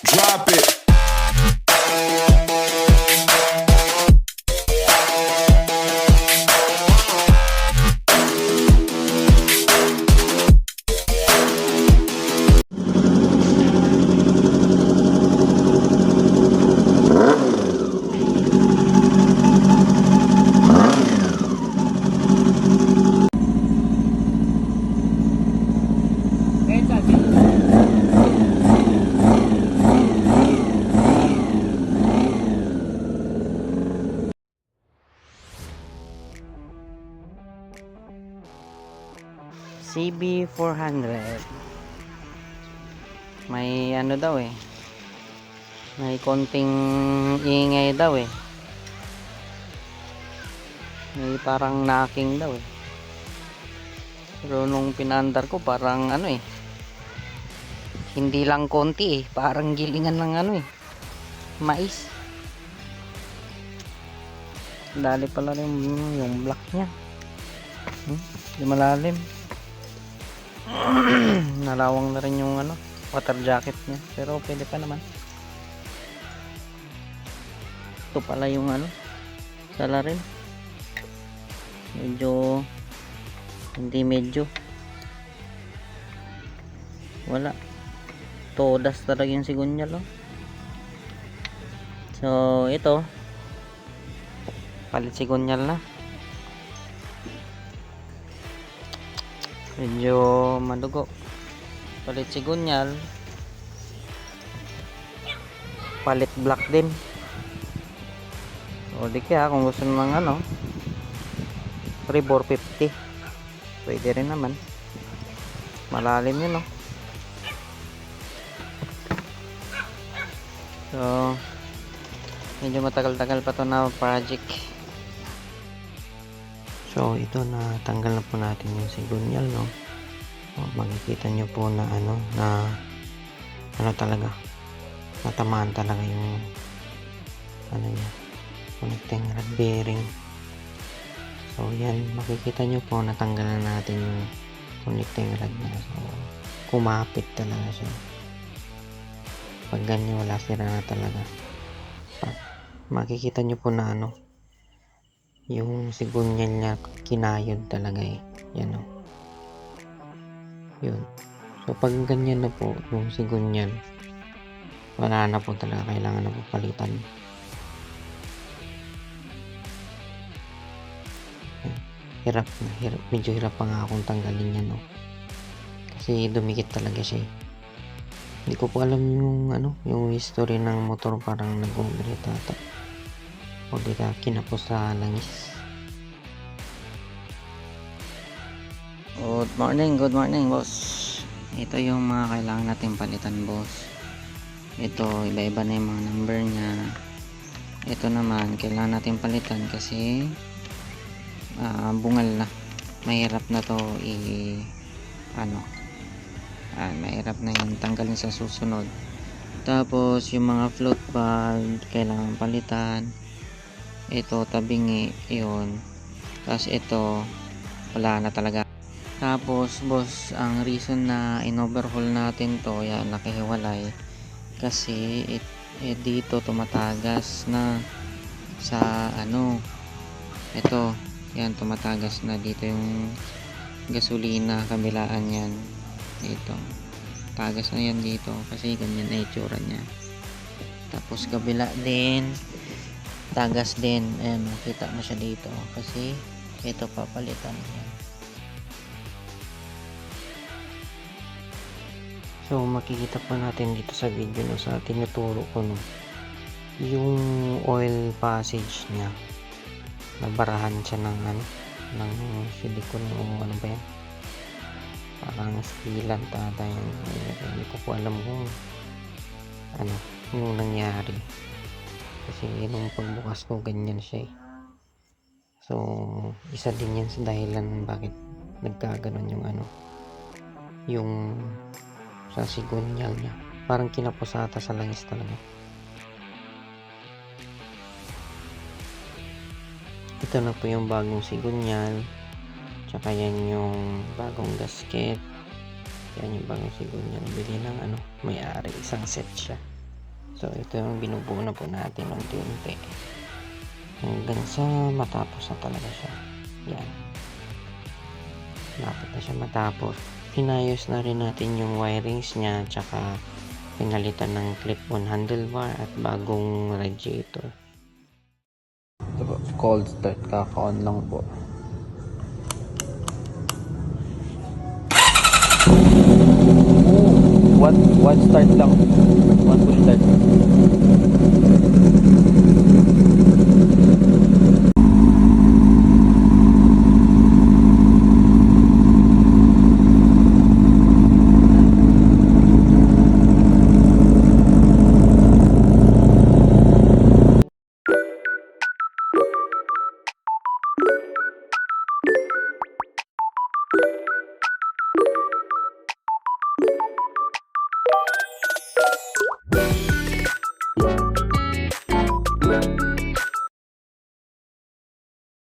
Drop it. CB400 may ano daw eh, may konting ingay daw eh, may parang knocking daw eh, pero nung pinandar ko parang ano eh, hindi lang konti eh, parang gilingan ng ano eh, mais. Dali pala yung block nya, di malalim. Nalawang na rin yung ano, water jacket nya, pero pwede pa naman. Ito pala yung ano, sala rin, medyo wala, todas talaga yung sigunyal oh. So ito palit sigunyal na, medyo madugo, palit sigunyal, palit black din. O di kaya kung gusto ng ano 3450 pwede rin naman, malalim yun oh. So medyo matagal-tagal pa to na project. So ito, na tanggal na po natin yung sigunyal no. Makikita nyo po na ano talaga, natamaan talaga yung ano niya, connecting rod bearing. So yan, makikita nyo po natanggalan natin yung connecting rod niya. So kumapit talaga siya. Pag ganyan wala, sira na talaga. Makikita nyo po na ano, yung sigunyal niya kinayod talaga eh. Yan o. Yun. So pag ganyan na po yung sigunyal, wala na po talaga, kailangan na po palitan. Hirap na, medyo hirap pa nga akong tanggalin yan no. Kasi dumikit talaga siya eh. Hindi ko po alam yung ano, yung history ng motor, parang nag-overheat ata. O di ka kinapos sa langis. Good morning boss. Ito yung mga kailangan natin palitan boss. Ito iba-iba na yung mga number nya. Ito naman kailangan natin palitan kasi bungal na. Mahirap na to mahirap na yung tanggalin sa susunod. Tapos yung mga float valve kailangan palitan. Ito tabingi yun. Tapos ito wala na talaga. Tapos boss, ang reason na in-overhaul natin to, yan, nakihiwalay kasi dito tumatagas na sa ano, ito yan, tumatagas na dito yung gasolina, kabilaan yan dito, tagas na yan dito kasi ganyan na itsura nya. Tapos kabila din tagas din, ayan, makita mo siya dito kasi ito papalitan yan. So makikita pa natin dito sa video no, sa tinuturo ko no, yung oil passage nya, nabarahan siya ng ano, ng silicone o ano ba yan, parang sealant ata yan. Hindi ko po alam kung ano yung nangyari kasi nung pagbukas ko ganyan siya eh. So isa din yan sa dahilan bakit nagkaganon yung ano, yung sa sigunyal niya, parang kinapos ata sa langis talaga. Ito na po yung bagong sigunyal, tsaka yan yung bagong gasket. Yan yung bagong sigunyal, bili ng ano, may-ari, isang set siya. So ito yung binubuo na po natin unti-unti hanggang sa matapos na talaga siya. Yan, lapit na siya matapos. Pinayos na rin natin yung wirings niya, tsaka pinalitan ng clip-on handlebar at bagong radiator. Ito po, cold start, kaka-on lang po. One start lang, one push start.